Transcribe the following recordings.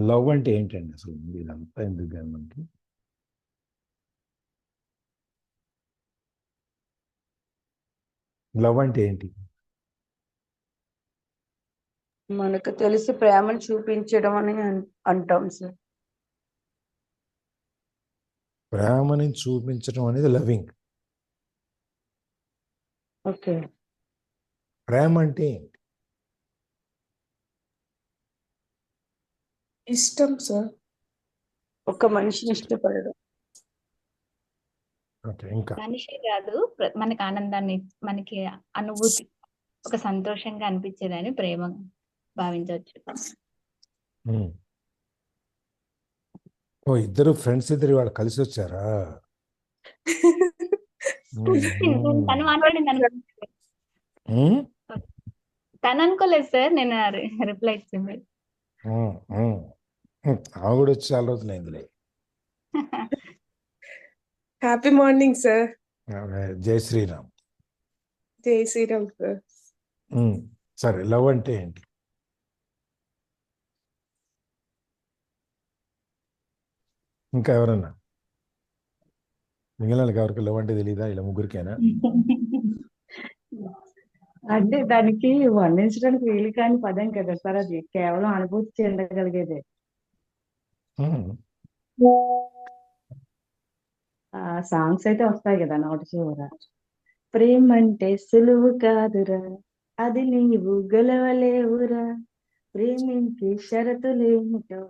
Love అంటే ఏంటండి అసలు? ఇదంతా ఎందుకు కానీ మనకి? లవ్ అంటే ఏంటి? మనకు తెలిసి ప్రేమను చూపించడం అని అంటాం సార్. ప్రేమని చూపించడం అనేది లవింగ్. ఓకే. ప్రేమ అంటే ఏంటి? ఇష్టం సార్. ఒక మనిషిని ఇష్టపడడం. ఓకే, ఇంకా మనిషి కాదు, మనకి ఆనందాన్ని, మనకి అనుభూతి, ఒక సంతోషంగా అనిపించేదని ప్రేమ భావించవచ్చు. ఉమ్. ఓ, ఇద్దరు ఫ్రెండ్స్ ఇద్దరు వాళ్ళు కలిసి వచ్చారా? తను మాట్లాడింది అనుకోలేదు. ఉమ్. తను అనుకోలేదు సార్, నేను రిప్లై ఇచ్చింది. ఆమె కూడా వచ్చి చాలా రోజులైందిలే. Happy morning sir. జై శ్రీరామ్. జై శ్రీరామ్ సార్. సరే, లవ్ అంటే ఏంటి? ఇంకా ఎవరన్నా? మిగిలిన ఎవరికి లవ్ అంటే తెలీదా? ఇలా ముగ్గురికేనా? అంటే దానికి వర్ణించడానికి వీలు కాని పదం కదా సార్, అది కేవలం అనుభూతి చెందగలిగేదే. ఉమ్. ఆ సాంగ్స్ అయితే వస్తాయి కదా నోటి చివర. ప్రేమ అంటే సులువు కాదురా, అది నీవు గెలవలేవురా, ప్రేమించి షరతులేమిటో,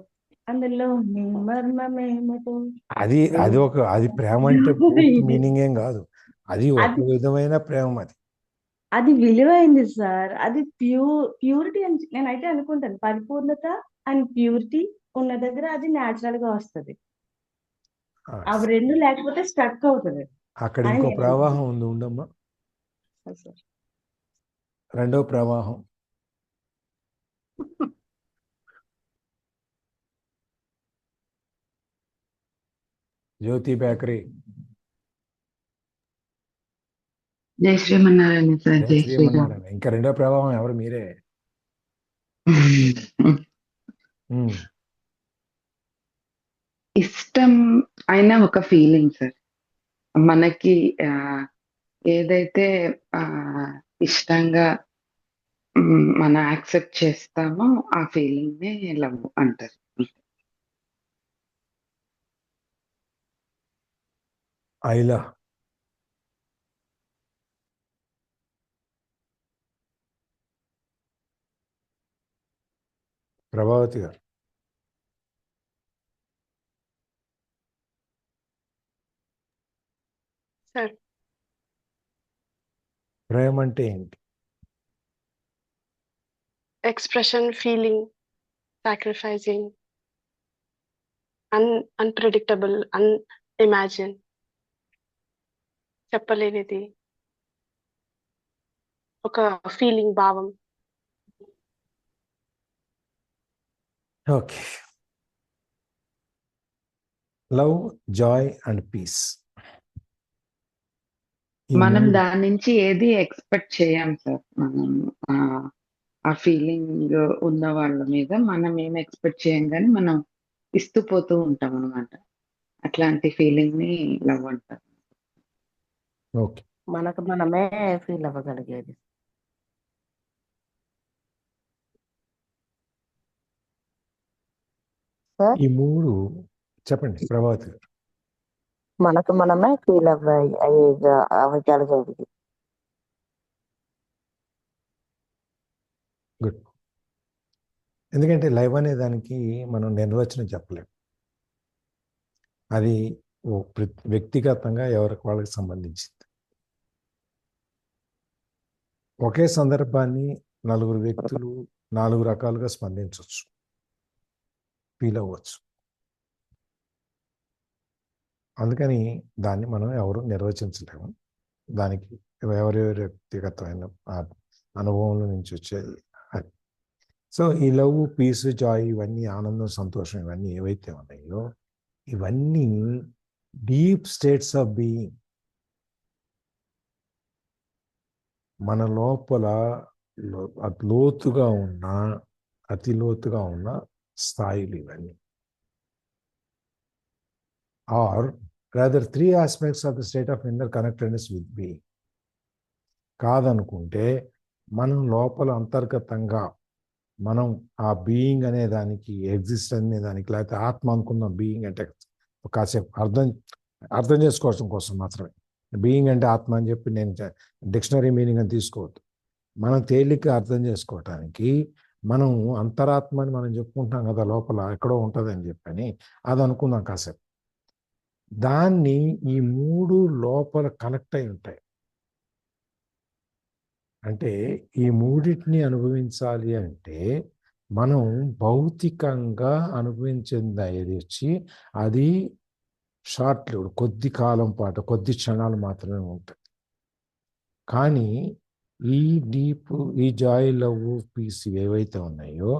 అందులో నీ మర్మమేమిటో. అది అది ఒక అది ప్రేమ అంటే పూర్తి మీనింగ్ ఏం కాదు. అది ఒక అది విధమైన ప్రేమ. అది అది విలువైంది సార్. అది ప్యూరిటీ అని నేనైతే అనుకుంటాను. పరిపూర్ణత అండ్ ప్యూరిటీ ఉన్న దగ్గర అది న్యాచురల్ గా వస్తది. ఆ, అవి రెండు లేకపోతే స్టక్ అవుతుంది అక్కడ అని ఇంకో నేను ప్రవాహం ఉంది, ఉండమ్మా. అనుకుంటాను సార్. రెండో ప్రవాహం. జ్యోతి బేకరీ. జై శ్రీమన్నారాయణ సార్. జై జై శ్రీరామ్. శ్రీమన్నారాయణ. ఇంకా రెండో ప్రవాహం ఎవరు? మీరే. ఉమ్. ఇష్టం అయిన ఒక ఫీలింగ్ సార్. మనకి ఏదైతే ఇష్టంగా మనం యాక్సెప్ట్ చేస్తామో ఆ ఫీలింగ్ నే లవ్ అంటారు. ఐలా. ప్రభావతి గారు. సార్, ప్రేమ అంటే ఏంటి? Expression, feeling, sacrificing, unpredictable, imagine, చెప్పలేనిది, ఒక ఫీలింగ్, భావం. Okay. Love, joy and peace. మనం దాని నుంచి ఏది ఎక్స్పెక్ట్ చేయం సార్. మనం ఆ ఫీలింగ్ ఉన్న వాళ్ళ మీద మనం ఏం ఎక్స్పెక్ట్ చేయం, కానీ మనం ఇస్తూ పోతూ ఉంటాం అనమాట. అట్లాంటి ఫీలింగ్ ని లవ్ అంటారు. ఓకే. మనకు మనమే ఫీల్ అవ్వగలిగేది. ఈ మూడు చెప్పండి ప్రభావతి గారు. మనకు మనమే ఫీల్ అవ్వగలిగేది. గుడ్. ఎందుకంటే లైవ్ అనే దానికి మనం నిర్వచనం చెప్పలేం. అది ఓ వ్యక్తిగతంగా ఎవరికి వాళ్ళకి సంబంధించింది. ఒకే సందర్భాన్ని నలుగురు వ్యక్తులు 4 రకాలుగా స్పందించవచ్చు, ఫీల్ అవ్వచ్చు. అందుకని దాన్ని మనం ఎవరు నిర్వచించలేము. దానికి ఎవరెవరి వ్యక్తిగతమైన అనుభవంలో నుంచి వచ్చేది అది. సో ఈ లవ్, పీస్, జాయ్, ఇవన్నీ ఆనందం, సంతోషం, ఇవన్నీ ఏవైతే ఉన్నాయో ఇవన్నీ డీప్ స్టేట్స్ ఆఫ్ బీయింగ్. మన లోపల లోతుగా ఉన్న, అతి లోతుగా ఉన్న స్థాయిలు ఇవన్నీ. Or rather 3 aspects of the state of inner connectedness with being. కాదనుకుంటే మనం లోపల అంతర్గతంగా మనం ఆ బీయింగ్ అనే దానికి, ఎగ్జిస్ట్ అనే దానికి, లేకపోతే ఆత్మ అనుకుందాం. బీయింగ్ అంటే కాసేపు అర్థం చేసుకోవడం కోసం మాత్రమే. బీయింగ్ అంటే ఆత్మ అని చెప్పి నేను డిక్షనరీ మీనింగ్ అని తీసుకోవద్దు. మనం తేలిక అర్థం చేసుకోవటానికి మనం అంతరాత్మ అని మనం చెప్పుకుంటాం కదా, లోపల ఎక్కడో ఉంటుంది అని చెప్పని అది అనుకుందాం కాసేపు. దాన్ని ఈ 3 లోపల కనెక్ట్ అయి ఉంటాయి. అంటే ఈ మూడింటిని అనుభవించాలి అంటే మనం భౌతికంగా అనుభవించింది ఏది వచ్చి అది షార్ట్ లివ్డ్, కొద్ది కాలం పాటు, కొద్ది క్షణాలు మాత్రమే ఉంటుంది. కానీ ఈ డీప్, ఈ జాయ్, లవ్, పీస్ ఏవైతే ఉన్నాయో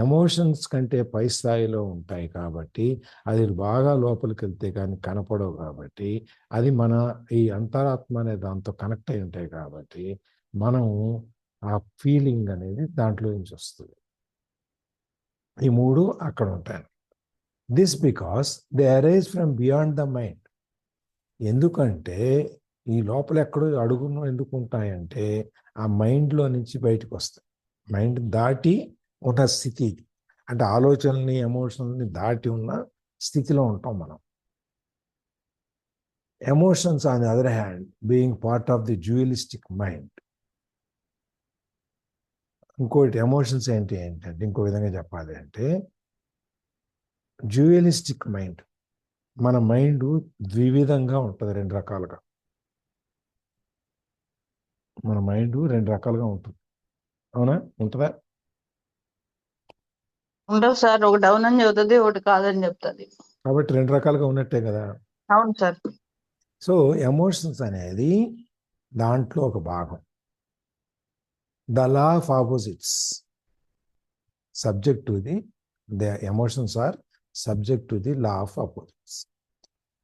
ఎమోషన్స్ కంటే పై స్థాయిలో ఉంటాయి. కాబట్టి అది బాగా లోపలికి వెళ్తే కానీ కనపడవు. కాబట్టి అది మన ఈ అంతరాత్మ అనే దాంతో కనెక్ట్ అయి ఉంటాయి. కాబట్టి మనం ఆ ఫీలింగ్ అనేది దాంట్లో నుంచి వస్తుంది. ఈ 3 అక్కడ ఉంటాయి. This because they arise from beyond the mind. ఎందుకంటే ఈ లోపల ఎక్కడో అడుగును ఎందుకు ఉంటాయంటే ఆ మైండ్లో నుంచి బయటకు వస్తాయి. మైండ్ దాటి ఉన్న స్థితి ఇది. అంటే ఆలోచనల్ని, ఎమోషనల్ని దాటి ఉన్న స్థితిలో ఉంటాం మనం. Emotions on the other hand being part of the dualistic mind. ఇంకోటి ఎమోషన్స్ ఏంటి ఏంటంటే ఇంకో విధంగా చెప్పాలి అంటే డ్యూయలిస్టిక్ మైండ్. మన మైండ్ ద్వివిధంగా ఉంటుంది, 2 రకాలుగా. మన మైండ్ 2 రకాలుగా ఉంటుంది. అవునా? ఉంటుందా? ఉండదు సార్. ఒకటి అవునని చెబుతుంది, ఒకటి కాదని చెప్తుంది. కాబట్టి 2 రకాలుగా ఉన్నట్టే కదా. అవును సార్. సో ఎమోషన్స్ అనేది దాంట్లో ఒక భాగం. The law of opposites subject to the emotions are subject to the law of opposites.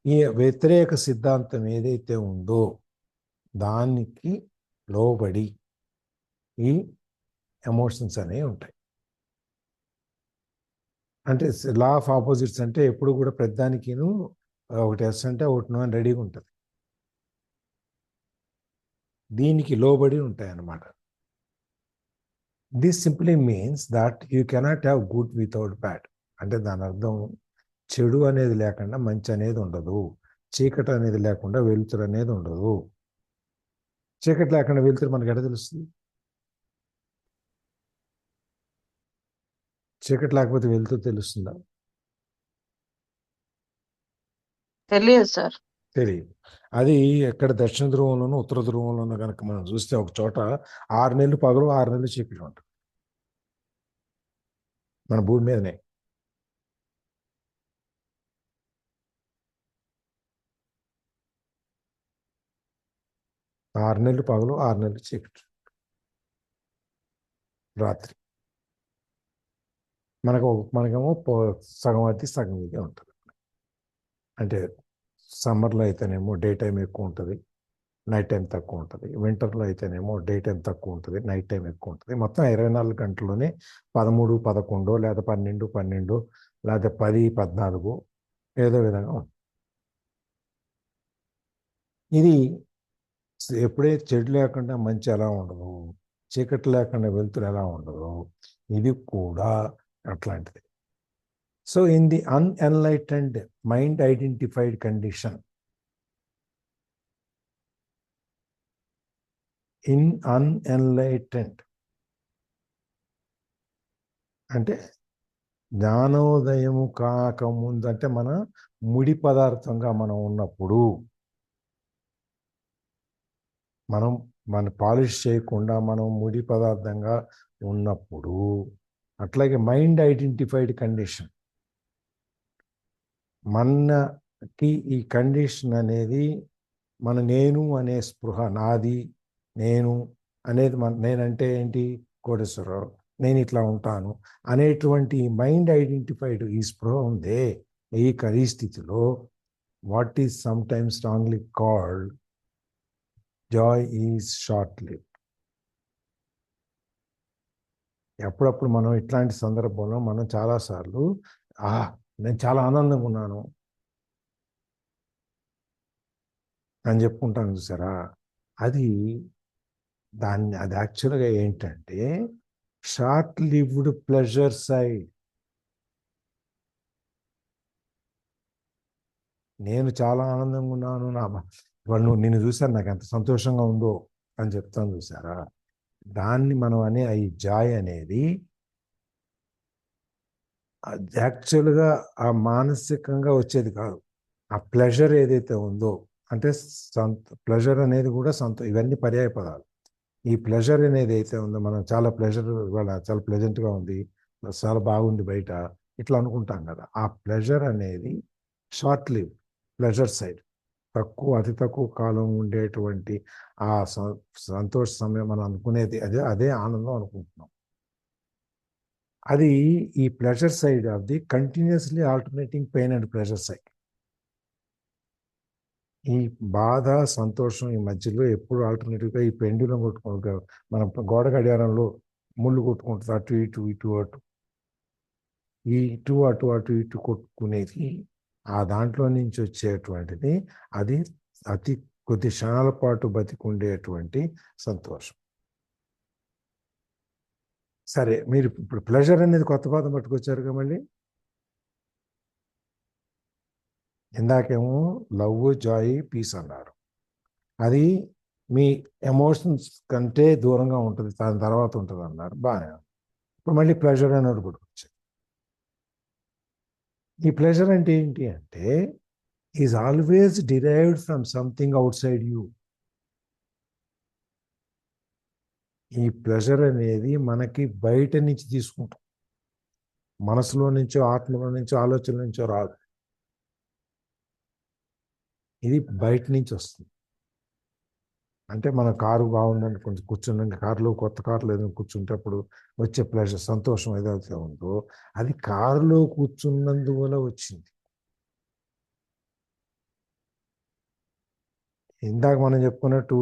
ఈ వ్యతిరేక సిద్ధాంతం ఏదైతే ఉందో దానికి లోబడి ఈ ఎమోషన్స్ అనేవి ఉంటాయి. అంటే లా ఆఫ్ ఆపోజిట్స్ అంటే ఎప్పుడు కూడా ప్రతిదానికిను ఒకటి ఎస్ అంటే ఒకటి నో అని రెడీగా ఉంటుంది. దీనికి లోబడి ఉంటాయి అన్నమాట. This simply means that you cannot have good without bad. అంటే దాని అర్థం చెడు అనేది లేకుండా మంచి అనేది ఉండదు, చీకటి అనేది లేకుండా వెలుతురు అనేది ఉండదు. చీకటి లేకుండా వెలుతురు మనకి ఎక్కడ తెలుస్తుంది? చీకటి లేకపోతే వెలుతురు తెలుస్తుందా? తెలియదు సార్. తెలియదు. అది ఎక్కడ దక్షిణ ధ్రువంలోనూ ఉత్తర ధ్రువంలోనూ కనుక మనం చూస్తే ఒక చోట 6 నెలలు పగలు 6 నెలలు చీకటి ఉంటుంది. మన భూమి మీదనే. ఆరు నెలలు పగలు 6 నెలలు చీకటి రాత్రి. మనకేమో సగం అది సగం ఇది ఉంటుంది. అంటే సమ్మర్లో అయితేనేమో డే టైం ఎక్కువ ఉంటుంది, నైట్ టైం తక్కువ ఉంటుంది. వింటర్లో అయితేనేమో డే టైం తక్కువ ఉంటుంది, నైట్ టైం ఎక్కువ ఉంటుంది. మొత్తం 24 గంటల్లోనే 13, 11 లేదా 12, 12 లేదా 10, 14 ఏదో విధంగా ఉంటుంది. ఇది ఎప్పుడైతే చెడు లేకుండా మంచి ఎలా ఉండదు, చీకటి లేకుండా వెలుతురు ఎలా ఉండదు, ఇది కూడా అట్లాంటిది. So in the unenlightened mind identified condition, in unenlightened అంటే జ్ఞానోదయము కాకముందు, అంటే మన ముడి పదార్థంగా మనం ఉన్నప్పుడు, మన పాలిష్ చేయకుండా మనం ముడి పదార్థంగా ఉన్నప్పుడు, అట్లాగే మైండ్ ఐడెంటిఫైడ్ కండిషన్, మనకి ఈ కండిషన్ అనేది మన నేను అనే స్పృహ, నాది నేను అనేది నేనంటే ఏంటి, కోటేశ్వరరావు, నేను ఇట్లా ఉంటాను అనేటువంటి మైండ్ ఐడెంటిఫైడ్ ఈ స్పృహ ఉందే, ఈ స్థితిలో what is some times strongly called Joy is short lived. ఎప్పుడప్పుడు మనం ఇట్లాంటి సందర్భంలో మనం చాలాసార్లు నేను చాలా ఆనందంగా ఉన్నాను అని చెప్పుకుంటాను చూసారా, అది యాక్చువల్గా ఏంటంటే షార్ట్ లివ్డ్ ప్లెజర్ సైడ్. నేను చాలా ఆనందంగా ఉన్నాను, వాళ్ళు నిన్ను చూసారు నాకు ఎంత సంతోషంగా ఉందో అని చెప్తాను చూసారా, దాన్ని మనం ఈ జాయ్ అనేది యాక్చువల్గా ఆ మానసికంగా వచ్చేది కాదు. ఆ ప్లెజర్ ఏదైతే ఉందో, అంటే ప్లెజర్ అనేది కూడా ఇవన్నీ పర్యాయ పదాలు. ఈ ప్లెజర్ అనేది అయితే ఉందో, మనం చాలా ప్లెజర్, ఇవాళ చాలా ప్లెజెంట్గా ఉంది, చాలా బాగుంది బయట, ఇట్లా అనుకుంటాం కదా. ఆ ప్లెజర్ అనేది షార్ట్ లివ్ ప్లెజర్ సైడ్, అతి తక్కువ కాలం ఉండేటువంటి ఆ సంతోష సమయం మనం అనుకునేది అదే ఆనందం అనుకుంటున్నాం. అది ఈ pleasure side of the continuously alternating pain and pleasure side. ఈ బాధ సంతోషం ఈ మధ్యలో ఎప్పుడు ఆల్టర్నేటివ్గా ఈ పెండ్యులం కొట్టుకుంటూ, మనం గోడ గడియారంలో ముళ్ళు కొట్టుకుంటుంది, అటు ఇటు ఇటు అటు, ఈ ఇటు అటు అటు ఇటు కొట్టుకునేది, ఆ దాంట్లో నుంచి వచ్చేటువంటిది అది అతి కొద్ది క్షణాల పాటు బతికుండేటువంటి సంతోషం. సరే, మీరు ఇప్పుడు ప్లెజర్ అనేది కొత్త పదం పట్టుకొచ్చారుగా మళ్ళీ. ఇందాకేమో లవ్, జాయ్, పీస్ అన్నారు. అది మీ ఎమోషన్స్ కంటే దూరంగా ఉంటుంది, దాని తర్వాత ఉంటుంది అన్నారు, బాగా. ఇప్పుడు మళ్ళీ ప్లెజర్ అనేది కూడా వచ్చారు. ఈ ప్లెజర్ అంటే ఏంటి అంటే is always derived from something out side you. ఈ ప్లెజర్ అనేది మనకి బయట నుంచి తీసుకుంటాం, మనసులో నుంచో ఆత్మలో నుంచో ఆలోచనల నుంచో రాదు, ఇది బయట నుంచి వస్తుంది. అంటే మన కారు బాగుందని కొంచెం కూర్చున్నాక, కారులో కొత్త కారులో ఏదైనా కూర్చుంటప్పుడు వచ్చే ప్లెజర్, సంతోషం ఏదైతే ఉందో అది కారులో కూర్చున్నందువల్ల వచ్చింది. ఇందాక మనం చెప్పుకున్నట్టు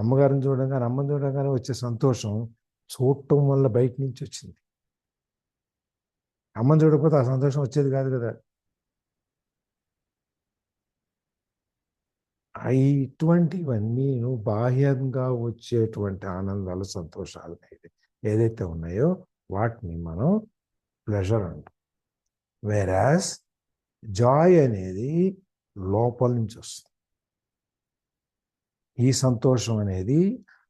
అమ్మగారిని చూడగానే, అమ్మని చూడగానే వచ్చే సంతోషం చూడటం వల్ల బయట నుంచి వచ్చింది. అమ్మని చూడకపోతే ఆ సంతోషం వచ్చేది కాదు కదా. ఇటువంటివన్నీ బాహ్యంగా వచ్చేటువంటి ఆనందాలు, సంతోషాలు ఏదైతే ఉన్నాయో వాటిని మనం ప్లెజర్ అంటాం. వేరాస్ జాయ్ అనేది లోపల నుంచి వస్తుంది. ఈ సంతోషం అనేది,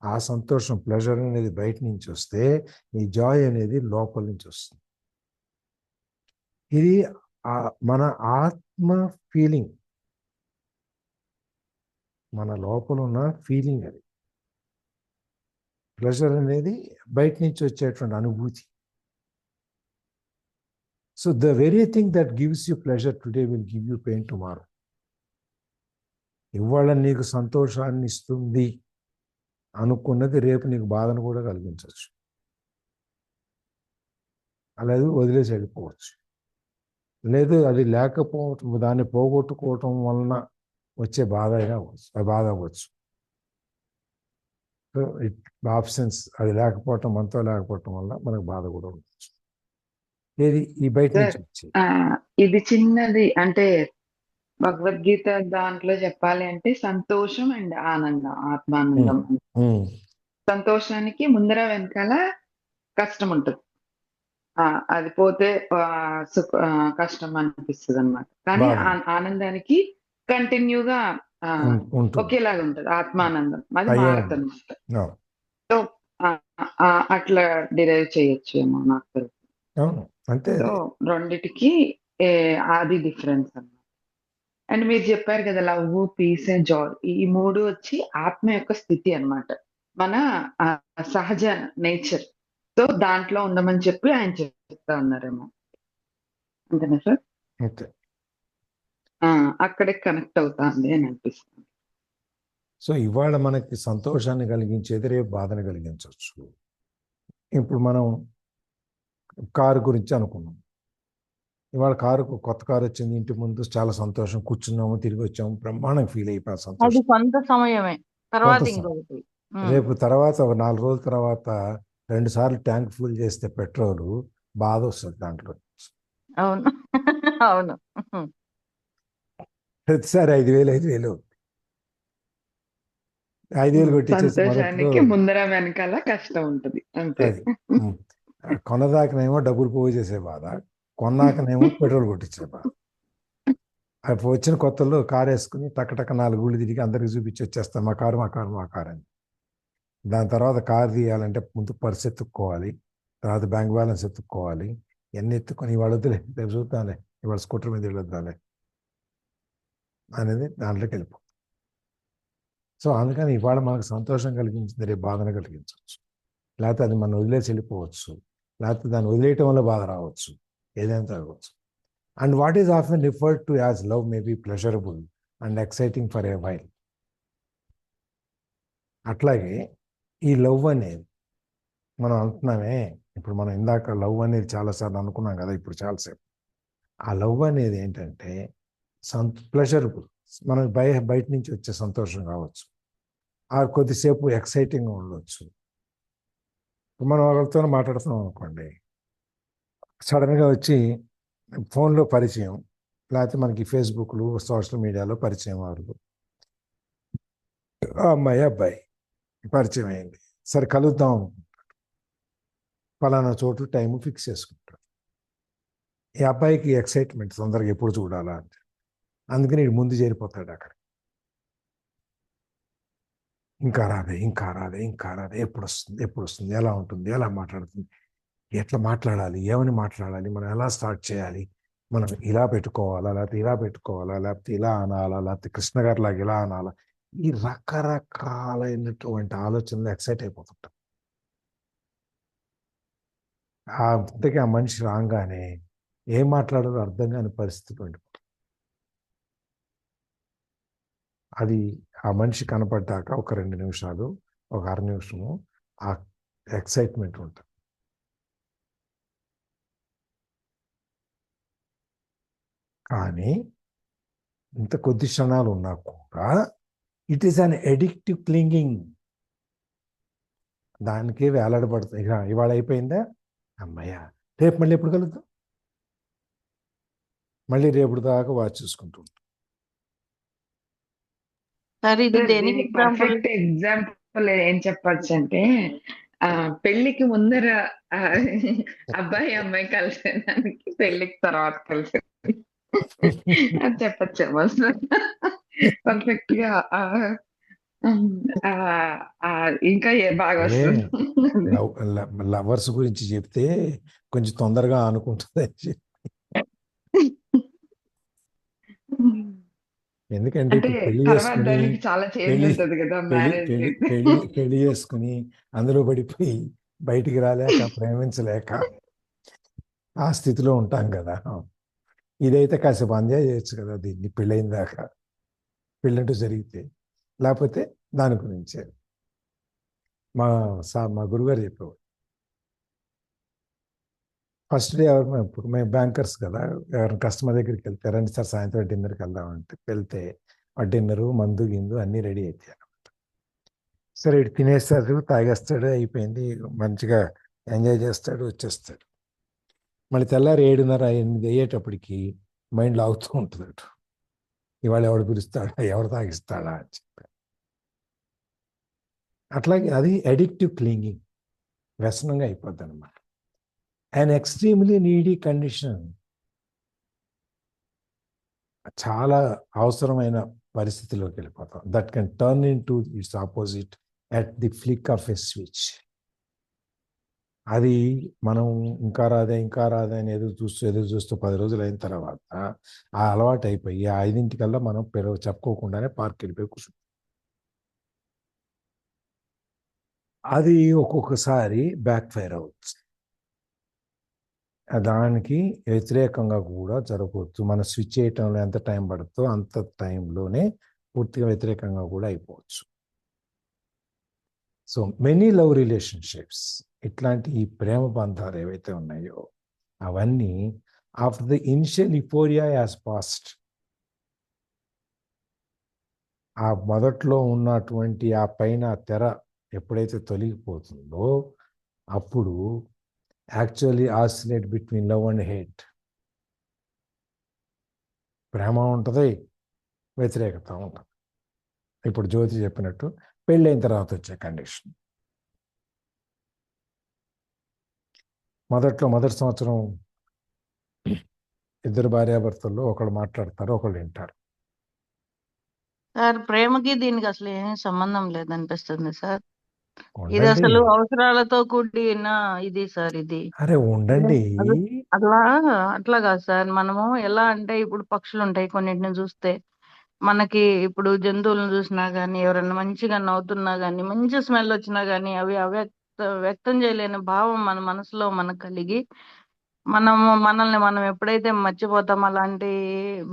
ఆ సంతోషం ప్లెజర్ అనేది బయట నుంచి వస్తే, ఈ జాయ్ అనేది లోపల నుంచి వస్తుంది. ఇది మన ఆత్మ ఫీలింగ్, మన లోపల ఉన్న ఫీలింగ్. అది ప్లెజర్ అనేది బయట నుంచి వచ్చేటువంటి అనుభూతి. So the very thing that gives you pleasure today will give you pain tomorrow. ఇవాళ నీకు సంతోషాన్ని ఇస్తుంది అనుకున్నది రేపు నీకు బాధను కూడా కలిగించవచ్చు, అలాగే వదిలేసి వెళ్ళిపోవచ్చు. లేదు అది లేకపోవటం, దాన్ని పోగొట్టుకోవటం వలన వచ్చే బాధ అయినా బాధ అవ్వచ్చు. సో ఆప్షన్స్, అది లేకపోవటం, మనతో లేకపోవటం వల్ల మనకు బాధ కూడా ఉండొచ్చు. ఏది ఈ బయట నుంచి వచ్చి ఇది చిన్నది, అంటే భగవద్గీత దాంట్లో చెప్పాలి అంటే సంతోషం అండ్ ఆనందం, ఆత్మానందం. సంతోషానికి ముందర వెనకాల కష్టం ఉంటుంది, అది పోతే కష్టం అనిపిస్తుంది అన్నమాట. కానీ ఆనందానికి కంటిన్యూగా ఒకేలాగా ఉంటది ఆత్మానందం, అది మారుతుంది. సో అట్లా డిరైవ్ చేయొచ్చు ఏమో నాకు తెలుసు. సో రెండిటికి అది డిఫరెన్స్ అన్నమాట. అండ్ మీరు చెప్పారు కదా లవ్, పీస్ అండ్ జాయ్, ఈ మూడు వచ్చి ఆత్మ యొక్క స్థితి అన్నమాట, మన సహజ నేచర్. సో దాంట్లో ఉండమని చెప్పి ఆయన చెప్తా ఉన్నారేమో, అంతేనా సార్? అక్కడే కనెక్ట్ అవుతుంది అని అనిపిస్తుంది. సో ఇవాళ మనకి సంతోషాన్ని కలిగించేది రేపు బాధను కలిగించవచ్చు. ఇప్పుడు మనం కారు గురించి అనుకున్నాం, ఇవాళ కొత్త కారు వచ్చింది, ఇంటి ముందు చాలా సంతోషం, కూర్చున్నాము, తిరిగి వచ్చాము, బ్రహ్మాండంగా ఫీల్ అయిపోయి సంతోషం. అది కొంత సమయమే, తర్వాత రేపు తర్వాత ఒక 4 రోజుల తర్వాత 2 సార్లు ట్యాంక్ ఫుల్ చేస్తే పెట్రోల్ బాధ వస్తుంది దాంట్లో. అవును. అవును. ప్రతిసారి 5,000 5,000 కొట్టించేసి మొదట్లో సంతోషానికి ముందర వెనకాల కష్టం ఉంటది అంతే. అది కొన్నదాకనేమో డబ్బులు పోగు చేసే బాధ, కొన్నాకనేమో పెట్రోల్ కొట్టించే బాధ. అప్పుడు వచ్చిన కొత్తలో కారు వేసుకుని టక్క 4 ఊళ్ళు తిరిగి అందరికి చూపించి వచ్చేస్తాం మా కారు అని. దాని తర్వాత కారు తీయాలంటే ముందు పర్స్ ఎత్తుక్కోవాలి, తర్వాత బ్యాంక్ బ్యాలెన్స్ ఎత్తుక్కోవాలి, ఇవన్నీ ఎత్తుకొని ఇవాళ వద్దులే రేపు చూద్దాంలే, ఇవాళ స్కూటర్ మీద వెళ్ళొద్దాంలే అనేది దాంట్లోకి వెళ్ళిపోతుంది. సో అందుకని ఇవాళ మనకు సంతోషం కలిగించింది రేపు బాధను కలిగించవచ్చు, లేకపోతే అది మనం వదిలేసి వెళ్ళిపోవచ్చు, లేకపోతే దాన్ని వదిలేయటం వల్ల బాధ రావచ్చు, ఏదైనా జరగవచ్చు. And what is often referred to as love may be pleasurable and exciting for a while. అట్లాగే ఈ లవ్ అనేది మనం అంటున్నామే, ఇప్పుడు మనం ఇందాక లవ్ అనేది చాలాసార్లు అనుకున్నాం కదా, ఇప్పుడు చాలాసేపు ఆ లవ్ అనేది ఏంటంటే ప్లెజరబుల్, మనకు బయట నుంచి వచ్చే సంతోషం కావచ్చు, ఆ కొద్దిసేపు ఎక్సైటింగ్గా ఉండవచ్చు. మనం వాళ్ళతో మాట్లాడుతున్నాం అనుకోండి, సడన్గా వచ్చి ఫోన్లో పరిచయం, లేకపోతే మనకి ఫేస్బుక్లు సోషల్ మీడియాలో పరిచయం, వాళ్ళు అమ్మాయి అబ్బాయి పరిచయం అయింది, సరే కలుద్దాం అనుకుంటాడు, పలానా చోటు టైము ఫిక్స్ చేసుకుంటాడు. ఈ అబ్బాయికి ఎక్సైట్మెంట్ తొందరగా ఎప్పుడు చూడాలా అంటే, అందుకని వీడు ముందు చేరిపోతాడు అక్కడ. ఇంకా రాదే, ఎప్పుడు వస్తుంది, ఎలా ఉంటుంది, ఎలా మాట్లాడుతుంది, ఎట్లా మాట్లాడాలి, ఏమని మాట్లాడాలి, మనం ఎలా స్టార్ట్ చేయాలి, మనం ఇలా పెట్టుకోవాలా, లేకపోతే ఇలా పెట్టుకోవాలా, లేకపోతే ఇలా అనాలా, లేకపోతే కృష్ణ గారి లాగా ఇలా అనాలా, ఈ రకరకాలైనటువంటి ఆలోచనలు ఎక్సైట్ అయిపోతుంటాం. అంతకీ ఆ మనిషి రాగానే ఏం మాట్లాడాలో అర్థం కాని పరిస్థితి ఉండిపోతుంది. అది ఆ మనిషి కనపడ్డాక ఒక 2 నిమిషాలు, ఒక అర నిమిషము ఆ ఎక్సైట్మెంట్ ఉంటుంది. కానీ ఇంత కొద్ది క్షణాలు ఉన్నా కూడా it is an addictive clinging. దానికే వేలాడబడుతుంది. ఇవాళ అయిపోయిందా, అమ్మయ్య రేపు మళ్ళీ ఎప్పుడు కలుద్దాం, మళ్ళీ రేపు దాకా వాచ్ చూసుకుంటూ ఉంటాం. సార్ ఇది దేనికి ఎగ్జాంపుల్? పర్ఫెక్ట్ ఎగ్జాంపుల్ ఏం చెప్పచ్చు అంటే, పెళ్లికి ముందర అబ్బాయి అమ్మాయి కలిసేదానికి పెళ్లికి తర్వాత కలిసే అది చెప్పచ్చేమో. పర్ఫెక్ట్ గా ఇంకా బాగా వస్తుంది. లవర్స్ గురించి చెప్తే కొంచెం తొందరగా అనుకుంటుంది అని చెప్పి. ఎందుకంటే పెళ్లి చేసుకుని అందులో పడిపోయి బయటికి రాలేక ప్రేమించలేక ఆ స్థితిలో ఉంటాం కదా. ఇదైతే కాసేపు ఎంజాయ్ చేయొచ్చు కదా దీన్ని, పెళ్ళైన దాకా, పెళ్ళంటూ జరిగితే. లేకపోతే దాని గురించే మా గురుగారు చెప్పేవాడు, ఫస్ట్ డే మేము బ్యాంకర్స్ కదా, ఎవరైనా కస్టమర్ దగ్గరికి వెళ్తే రండి సార్ సాయంత్రం డిన్నర్కి వెళ్దామంటే వెళ్తే ఆ డిన్నరు మందు గిందు అన్నీ రెడీ అవుతాయి అన్నమాట. సరే ఇటు తినేస్తాడు, తాగేస్తాడు, అయిపోయింది, మంచిగా ఎంజాయ్ చేస్తాడు, వచ్చేస్తాడు. మళ్ళీ తెల్లారి 7:30 8 అయ్యేటప్పటికి మైండ్లో అవుతూ ఉంటుంది అటు, ఇవాళ ఎవడు పిలుస్తాడా, ఎవరు తాగిస్తాడా అని చెప్పి. అట్లాగే అది అడిక్టివ్ క్లింగింగ్, వ్యసనంగా అయిపోద్ది అనమాట. అండ్ ఎక్స్ట్రీమ్లీ నీడీ కండిషన్, చాలా అవసరమైన పరిస్థితిలోకి వెళ్ళిపోతాం. That can turn in to it's opposite at the flick of a switch. అది మనం ఇంకా రాదే అని ఎదురు చూస్తూ 10 రోజులు అయిన తర్వాత ఆ అలవాటు అయిపోయి 5 మనం చెప్పుకోకుండానే పార్క్ వెళ్ళిపోయి కూర్చుంటాం. అది ఒక్కొక్కసారి బ్యాక్ ఫైర్ అవ్వచ్చు, దానికి వ్యతిరేకంగా కూడా జరగవచ్చు. మనం స్విచ్ చేయటంలో ఎంత టైం పడుతుందో అంత టైంలోనే పూర్తిగా వ్యతిరేకంగా కూడా అయిపోవచ్చు. సో మెనీ లవ్ రిలేషన్షిప్స్, ఇట్లాంటి ఈ ప్రేమ బంధాలు ఏవైతే ఉన్నాయో అవన్నీ after the initial euphoria has passed, ఆ మొదట్లో ఉన్నటువంటి ఆ పైన తెర ఎప్పుడైతే తొలగిపోతుందో అప్పుడు actually oscillate between love and hate. ప్రేమ ఉంటుంది, వ్యతిరేకత ఉంటుంది. ఇప్పుడు జ్యోతి చెప్పినట్టు పెళ్ళైన తర్వాత వచ్చే కండిషన్. మొదటి సంవత్సరం ఇద్దరు భార్యాభర్తల్లో ఒకళ్ళు మాట్లాడతారు, ఒకళ్ళు వింటారు. సార్ ప్రేమకి దీనికి అసలు ఏం సంబంధం లేదనిపిస్తుంది సార్. ఇది ఉండండి, అసలు అవసరాలతో కూడిన ఇది సార్ ఇది. అరే ఉండండి. అట్లా అట్లా కాదు సార్. మనము ఎలా అంటే ఇప్పుడు పక్షులు ఉంటాయి, కొన్నిటిని చూస్తే మనకి ఇప్పుడు జంతువులను చూసినా గానీ, ఎవరైనా మంచిగా నవ్వుతున్నా గానీ, మంచి స్మెల్ వచ్చినా గానీ, అవి వ్యక్తం చేయలేని భావం మన మనసులో మనకు కలిగి మనల్ని మనం ఎప్పుడైతే మర్చిపోతాం, అలాంటి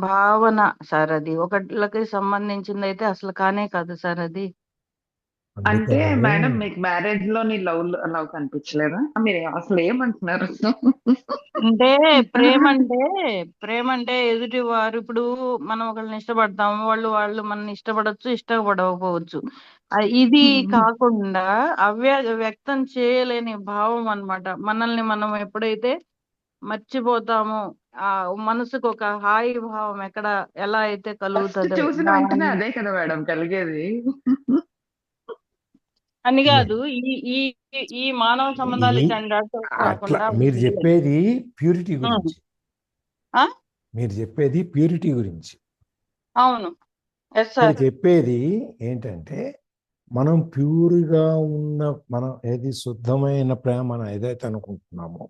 భావన సార్ అది ఒకళ్ళకి సంబంధించింది అయితే అసలు కానే కాదు సార్ అది. అంటే అందుకనే మేడం మీకు మ్యారేజ్ లోని లవ్ కనిపించలేదా? మీరు అసలు ఏమంటున్నారు? అంటే ప్రేమ అంటే ఎదుటి వారు ఇప్పుడు మనం ఒకళ్ళని ఇష్టపడతాము, వాళ్ళు మనల్ని ఇష్టపడవచ్చు, ఇష్టపడకపోవచ్చు. ఇది కాకుండా వ్యక్తం చేయలేని భావం అన్నమాట. మనల్ని మనం ఎప్పుడైతే మర్చిపోతామో ఆ మనసుకు ఒక హాయి భావం ఎలా అయితే ఫస్ట్ కలుగుతుందో చూసిన వెంటనే అదే కదా మేడం కలిగేది. అని కాదు. ఈ ఈ ఈ మానవ సంబంధాలు ఈ ఇట్లాంటి అట్లా కాకుండా మీరు చెప్పేది ప్యూరిటీ ఉమ్. గురించి. ఆ? మీరు చెప్పేది ప్యూరిటీ గురించి. అవును, ఎస్ ఇక్కడ సార్. చెప్పేది ఏంటంటే మనం ప్యూర్గా ఉన్న, మనం ఏది శుద్ధమైన ప్రేమ మనం ఏదైతే అనుకుంటున్నామో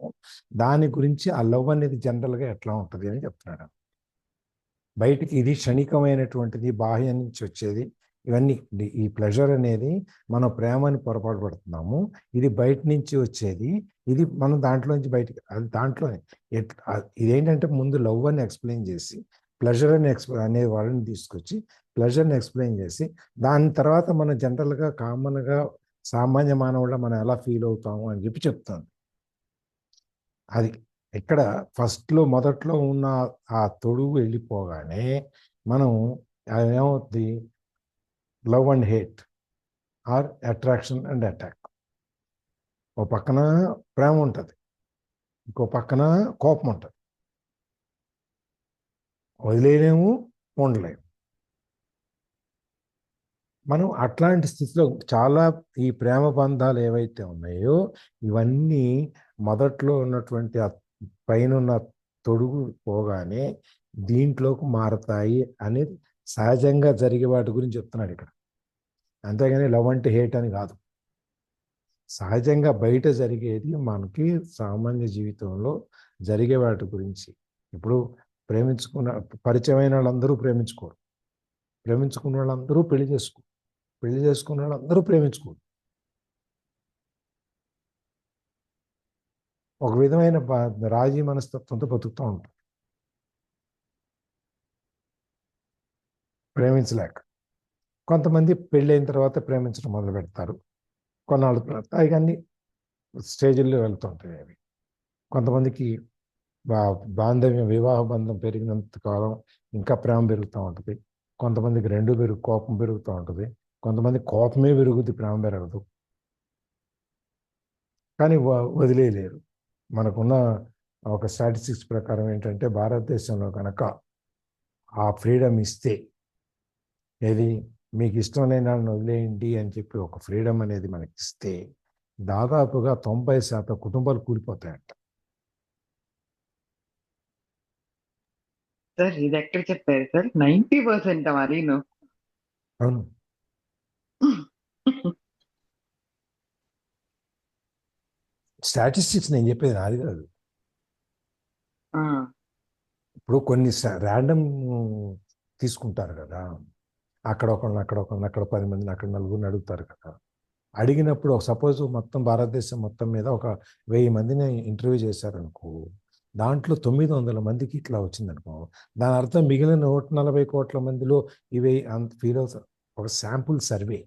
దాని గురించి ఆ లవ్ అనేది జనరల్గా ఎట్లా ఉంటుంది అని చెప్తున్నాడు. బయటికి ఇది క్షణికమైనటువంటిది, బాహ్యం నుంచి వచ్చేది. ఇవన్నీ ఈ ప్లెజర్ అనేది మనం ప్రేమని పొరపాటు పడుతున్నాము. ఇది బయట నుంచి వచ్చేది, ఇది మనం దాంట్లోంచి బయటికి, అది దాంట్లోనే ఇదేంటంటే ముందు లవ్ అని ఎక్స్ప్లెయిన్ చేసి ప్లెజర్ అని అనే వాళ్ళని తీసుకొచ్చి ప్లెజర్ని ఎక్స్ప్లెయిన్ చేసి దాని తర్వాత మనం జనరల్గా కామన్గా సామాన్య మానవుల్లో మనం ఎలా ఫీల్ అవుతాము అని చెప్పి చెప్తాను. అది ఇక్కడ మొదట్లో ఉన్న ఆ తొడుగు వెళ్ళిపోగానే మనం ఏమవుతుంది, love and hate or attraction and attack. ఓ పక్కన ప్రేమ ఉంటుంది, ఇంకో పక్కన కోపం ఉంటుంది. వదిలేయలేము, ఉండలేము. మనం అట్లాంటి స్థితిలో చాలా ఈ ప్రేమ బంధాలు ఏవైతే ఉన్నాయో ఇవన్నీ మొదట్లో ఉన్నటువంటి పైన ఉన్న తొడుగు పోగానే దీంట్లోకి మారతాయి అనేది సహజంగా జరిగే వాటి గురించి చెప్తున్నాడు ఇక్కడ. అంతేగాని లవ్ అంటే హేట్ అని కాదు. సహజంగా బయట జరిగేది మనకి సామాన్య జీవితంలో జరిగే వాటి గురించి. ఇప్పుడు పరిచయమైన వాళ్ళందరూ ప్రేమించుకోరు, ప్రేమించుకున్న వాళ్ళందరూ పెళ్లి చేసుకున్న వాళ్ళందరూ ప్రేమించుకోరు. ఒక విధమైన రాజీ మనస్తత్వంతో బతుకుతూ ఉంటారు, ప్రేమించలేక. కొంతమంది పెళ్ళైన తర్వాత ప్రేమించడం మొదలు పెడతారు, కొన్నాళ్ళ తర్వాత అవన్నీ స్టేజ్ల్లో వెళ్తుంటాయి అవి. కొంతమందికి బాంధవ్యం, వివాహ బంధం పెరిగినంత కాలం ఇంకా ప్రేమ పెరుగుతూ ఉంటుంది. కొంతమందికి కోపం పెరుగుతూ ఉంటుంది. కొంతమంది కోపమే పెరుగుద్ది, ప్రేమ పెరగదు. కానీ వదిలేయలేరు. మనకున్న ఒక స్టాటిస్టిక్స్ ప్రకారం ఏంటంటే భారతదేశంలో కనుక ఆ ఫ్రీడమ్ ఇస్తే, ఏది మీకు ఇష్టం లేని వాళ్ళని వదిలేయండి అని చెప్పి ఒక ఫ్రీడమ్ అనేది మనకి ఇస్తే దాదాపుగా 90% కుటుంబాలు కూలిపోతాయంట. సార్ ఇది ఎక్కడ చెప్పారు సార్? 90% మరీను. అవును, స్టాటిస్టిక్స్ నేను చెప్పేది నాది కాదు. ఇప్పుడు కొన్ని ర్యాండమ్ తీసుకుంటారు కదా, అక్కడ 10 మందిని, అక్కడ 4 అడుగుతారు కదా. అడిగినప్పుడు సపోజ్ మొత్తం భారతదేశం మొత్తం మీద ఒక 1000 మందిని ఇంటర్వ్యూ చేశారనుకో, దాంట్లో 900 మందికి ఇట్లా వచ్చిందనుకో, దాని అర్థం మిగిలిన 140 కోట్ల మందిలో ఇవి అంత ఫీల్ అవుతారు. ఒక శాంపుల్ సర్వే.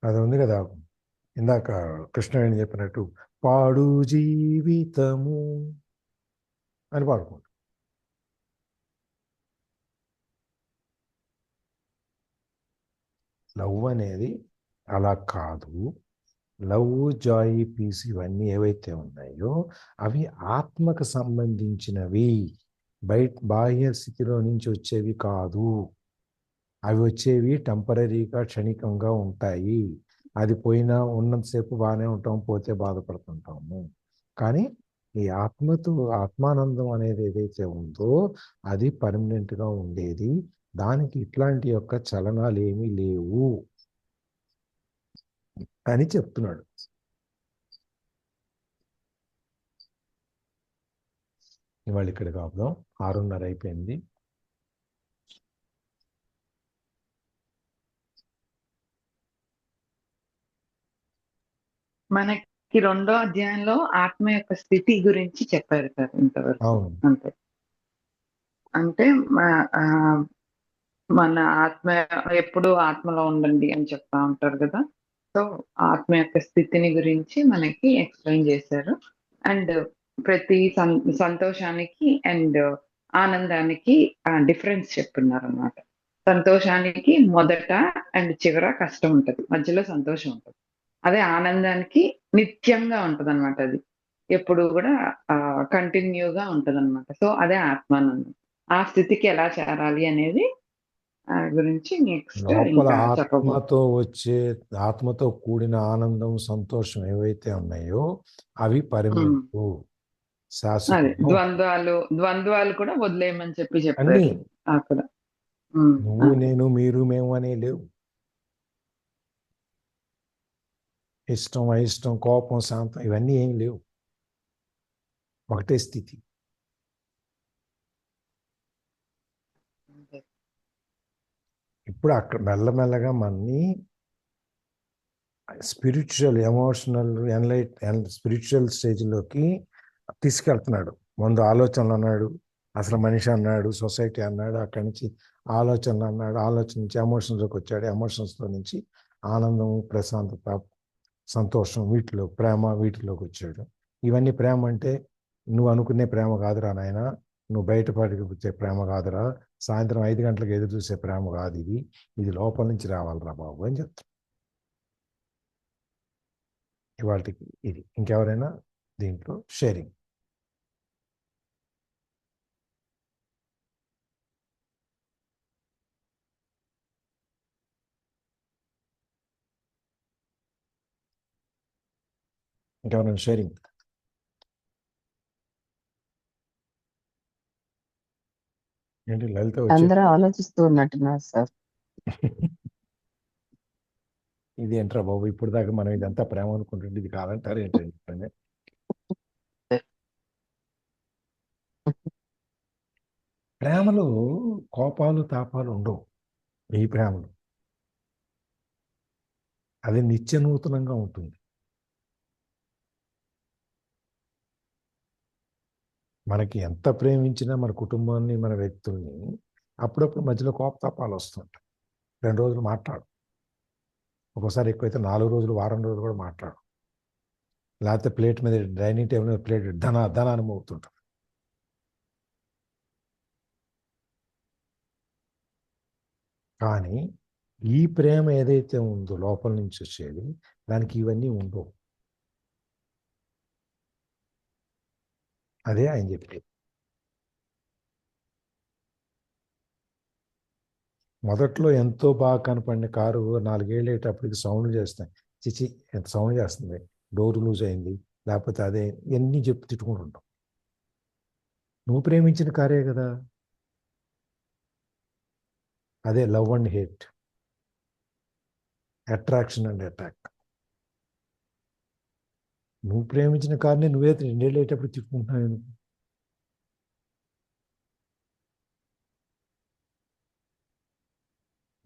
అది ఉంది కదా, ఇందాక కృష్ణవేణి చెప్పినట్టు పాడు జీవితము అని పాడుకుంటాం. లవ్ అనేది అలా కాదు. లవ్, జాయ్, పీస్ ఇవన్నీ ఏవైతే ఉన్నాయో అవి ఆత్మకు సంబంధించినవి, బాహ్య స్థితిలో నుంచి వచ్చేవి కాదు. అవి వచ్చేవి టెంపరీగా, క్షణికంగా ఉంటాయి. అది పోయినా ఉన్నంతసేపు బాగానే ఉంటాం, పోతే బాధపడుతుంటాము. కానీ ఈ ఆత్మానందం అనేది ఏదైతే ఉందో అది పర్మనెంట్గా ఉండేది. దానికి ఇట్లాంటి యొక్క చలనాలు ఏమీ లేవు అని చెప్తున్నాడు. ఇవాళ ఇక్కడికి ఆపుదాం. 6:30 అయిపోయింది. మనకి 2వ అధ్యాయంలో ఆత్మ యొక్క స్థితి గురించి చెప్పారు సార్ ఇంతవరకు. అవును. అంతే. అంటే మన ఆత్మ ఎప్పుడు ఆత్మలో ఉండండి అని చెప్తా ఉంటారు కదా. సో ఆత్మ యొక్క స్థితిని గురించి మనకి ఎక్స్ప్లెయిన్ చేశారు. అండ్ ప్రతి సంతోషానికి అండ్ ఆనందానికి డిఫరెన్స్ చెప్తున్నారు అన్నమాట. సంతోషానికి మొదట అండ్ చివర కష్టం ఉంటది, మధ్యలో సంతోషం ఉంటుంది. అదే ఆనందానికి నిత్యంగా ఉంటది అనమాట. అది ఎప్పుడు కూడా కంటిన్యూగా ఉంటది అనమాట. సో అదే ఆత్మానందం. ఆ స్థితికి ఎలా చేరాలి అనేది గురించి నెక్స్ట్ లోపల ఇంకా చెప్పబోతున్నాను. ఆత్మతో కూడిన ఆనందం, సంతోషం ఏవైతే ఉన్నాయో అవి పర్మనెంట్, అదే శాశ్వతం. ద్వంద్వాలు కూడా వదిలేయమని చెప్పారు అన్ని అక్కడ. నువ్వు, నేను, మీరు, మేము అనే లేవు. ఇష్టం, అయిష్టం, కోపం, శాంతం ఇవన్నీ ఏం లేవు. ఒకటే స్థితి. ఇప్పుడు అక్కడ మెల్లమెల్లగా మనని స్పిరిచువల్, ఎమోషనల్, స్పిరిచువల్ స్టేజ్లోకి తీసుకెళ్తున్నాడు. ముందు ఆలోచనలు అన్నాడు, అసలు మనిషి అన్నాడు, సొసైటీ అన్నాడు, అక్కడి నుంచి ఆలోచనలు అన్నాడు, ఆలోచన నుంచి ఎమోషన్స్లోకి వచ్చాడు, ఎమోషన్స్లో నుంచి ఆనందం, ప్రశాంతత, సంతోషం, వీటిలో ప్రేమ, వీటిలోకి వచ్చాడు. ఇవన్నీ ప్రేమ అంటే నువ్వు అనుకునే ప్రేమ కాదురా నాయన, నువ్వు బయటపడికి వచ్చే ప్రేమ కాదురా, సాయంత్రం 5 గంటలకు ఎదురు చూసే ప్రేమ కాదు, ఇది లోపల నుంచి రావాలిరా బాబు అని చెప్తాను. ఇవాళకి ఇది. ఇంకెవరైనా దీంట్లో షేరింగ్? ఇంకెవరైనా షేరింగ్? ఏంటి లలిత అందరూ ఆలోచిస్తూ ఉన్నట్టున్నారు సార్. ఇది ఏంట్రా బాబు, ఇప్పుడు దాకా మనం ఇదంతా ప్రేమ అనుకుంటుంటే ఇది కాదంటారు ఏంటంటే, ప్రేమలో కోపాలు, తాపాలు ఉండవు. ఈ ప్రేమలో అది నిత్య నూతనంగా ఉంటుంది. మనకి ఎంత ప్రేమించినా మన కుటుంబాన్ని, మన వ్యక్తుల్ని అప్పుడప్పుడు మధ్యలో కోపతాపాలు వస్తుంటాయి. 2 రోజులు మాట్లాడు, ఒక్కోసారి ఎక్కువైతే 4 రోజులు, వారం రోజులు కూడా మాట్లాడు. లేకపోతే ప్లేట్ మీద, డైనింగ్ టేబుల్ మీద ప్లేట్ ధన అని మోగుతుంటాం. కానీ ఈ ప్రేమ ఏదైతే ఉందో లోపల నుంచి వచ్చేది, దానికి ఇవన్నీ ఉండవు. అదే ఆయన చెప్పేది. మొదట్లో ఎంతో బాగా కనపడిన కారు 4 ఏళ్ళు అయ్యేటప్పటికి సౌండ్ చేస్తాయి. చిచి ఎంత సౌండ్ చేస్తుంది, డోర్ లూజ్ అయింది, లేకపోతే అదే, ఇవన్నీ చెప్పి తిట్టుకుంటుంటాం. నువ్వు ప్రేమించిన కారే కదా. అదే love and hate, attraction and attack. నువ్వు ప్రేమించిన కార్ని నువ్వే 2 ఏళ్ళు అయ్యేటప్పుడు తిట్టుకుంటున్నావు.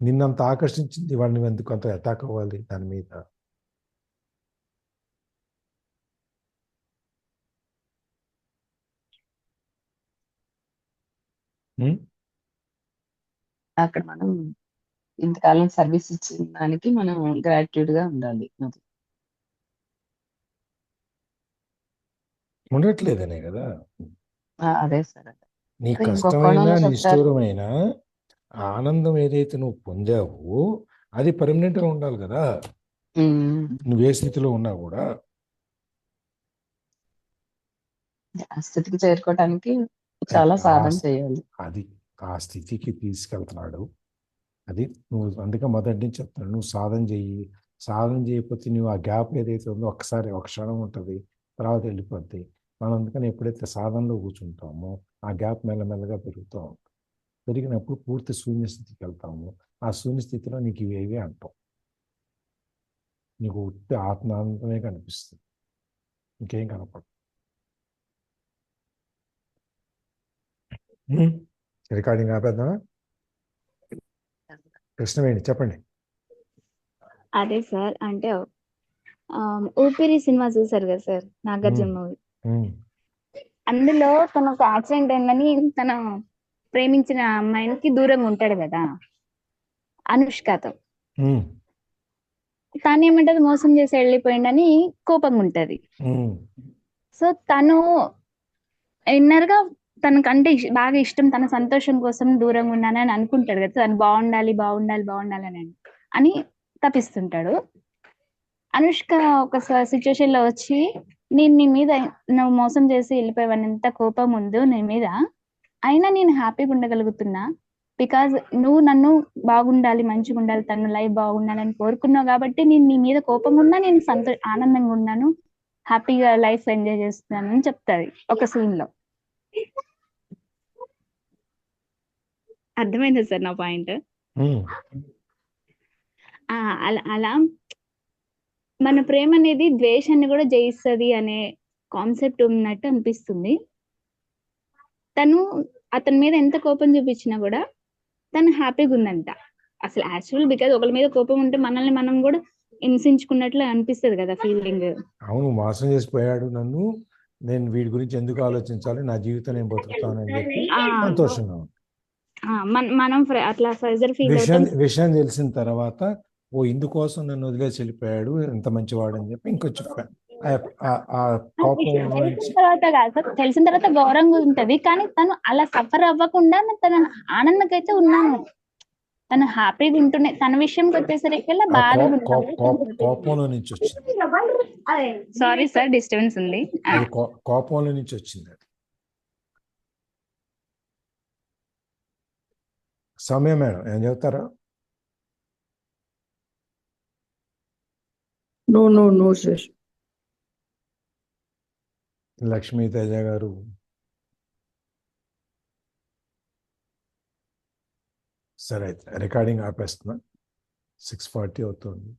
నిన్నంత ఆకర్షించింది, వాళ్ళు నువ్వు ఎందుకు అంత అటాక్ అవ్వాలి దాని మీద? అక్కడ మనం ఇంతకాలం సర్వీస్ ఇచ్చిన దానికి మనం గ్రాటిట్యూడ్ గా ఉండాలి. ఉండట్లేదనే కదా. అదే సార్. నీ ఇంకొక కష్టమైన, కోణంలో చెప్తారు. నిష్ఠూరమైన ఆనందం ఏదైతే నువ్వు పొందావో అది పర్మనెంట్గా ఉండాలి కదా, ఉమ్. నువ్వు ఏ స్థితిలో ఉన్నా కూడా. ఆ స్థితికి చేరుకోవడానికి చాలా సాధన చేయాలి. అది ఆ స్థితికి తీసుకెళ్తున్నాడు. అది నువ్వు అందుకే మొదటి నుంచి చెప్తాను, నువ్వు సాధన చెయ్యి. సాధన చేయకపోతే నువ్వు ఆ గ్యాప్ ఏదైతే ఉందో ఒక్కసారి ఒక క్షణం ఉంటుంది, తర్వాత వెళ్ళిపోద్ది. మనం అందుకని ఎప్పుడైతే సాధనలో కూర్చుంటామో ఆ గ్యాప్ మెల్లమెల్లగా పెరుగుతూ ఉంటుంది. పెరిగినప్పుడు పూర్తి శూన్యస్థితికి వెళ్తాము. ఆ శూన్యస్థితిలో నీకు ఇవేవి అంటాం, నీకు ఉత్తి ఆత్మానందమే కనిపిస్తుంది, ఇంకేం కనపడదు. రికార్డింగ్ ఆపేద్దామా? కృష్ణవేణి చెప్పండి. అదే సార్, అంటే ఊపిరి సినిమా చూసారు కదా సార్, నాగార్జున మూవీ. అందులో తను ఒక యాక్సిడెంట్ అయిందని తన ప్రేమించిన అమ్మాయికి దూరంగా ఉంటాడు కదా అనుష్కతో. తను ఏమంటది, మోసం చేసి వెళ్ళిపోయిండని కోపంగా ఉంటది. సో తను ఇన్నర్ గా తనకంటే బాగా ఇష్టం, తన సంతోషం కోసం దూరంగా ఉన్నానని అనుకుంటాడు కదా, తను బాగుండాలి బాగుండాలి బాగుండాలి అని తపిస్తుంటాడు. అనుష్క ఒక సిచ్యువేషన్ లో వచ్చి, నేను నీ మీద, నువ్వు మోసం చేసి వెళ్ళిపోయావని ఎంత కోపం ఉందో నీ మీద, అయినా నేను హ్యాపీగా ఉండగలుగుతున్నా బికాజ్ నువ్వు నన్ను బాగుండాలి, మంచిగా ఉండాలి, తన లైఫ్ బాగుండాలని కోరుకున్నావు కాబట్టి నేను నీ మీద కోపంగా ఉన్నా, నేను ఆనందంగా ఉన్నాను, హ్యాపీగా లైఫ్ ఎంజాయ్ చేస్తున్నాను అని చెప్తాది ఒక సీన్ లో. అర్థమైందా సార్ నా పాయింట్? అలా మన ప్రేమ అనేది ద్వేషాన్ని కూడా జయిస్తుంది అనే కాన్సెప్ట్ ఉన్నట్టు అనిపిస్తుంది. తను అతని మీద ఎంత కోపం చూపించినా కూడా తను హ్యాపీగా ఉందంట. అసలు యాక్చువల్ బికాజ్ ఒకరి మీద కోపం ఉంటే మనల్ని మనం కూడా హింసించుకున్నట్లు అనిపిస్తుంది కదా ఫీలింగ్. అవును, మోసం చేసిపోయాడు నన్ను, నేను వీడి గురించి ఎందుకు ఆలోచించాలి, నా జీవితం నేను బతుకుతానని చెప్పి సంతోషంగా ఉంది. మనం అట్లా ప్రెజర్ ఫీల్ అవుతాం. విషయం తెలిసిన తర్వాత, ఓ ఇందుకోసం నన్ను వదిలేసి వెళ్ళిపోయాడు, ఎంత మంచివాడు అని చెప్పి ఇంకొంచెం తెలిసిన తర్వాత గౌరవంగా ఉంటది, కానీ తను అలా సఫర్ అవ్వకుండా తన ఆనందకైతే ఉన్నాను, తను హ్యాపీగా ఉంటుండే. తన విషయంకి వచ్చేసరికి బాధ కోపంలో నుంచి వచ్చింది. సారీ సార్, డిస్టర్బెన్స్ ఉంది. అది కోపంలో నుంచి వచ్చింది. అది సౌమ్య మేడం ఏం చెప్తారా? No sir. లక్ష్మీ తేజ గారు? సరే అయితే రికార్డింగ్ ఆపేస్తున్నా, 6:40 అవుతుంది.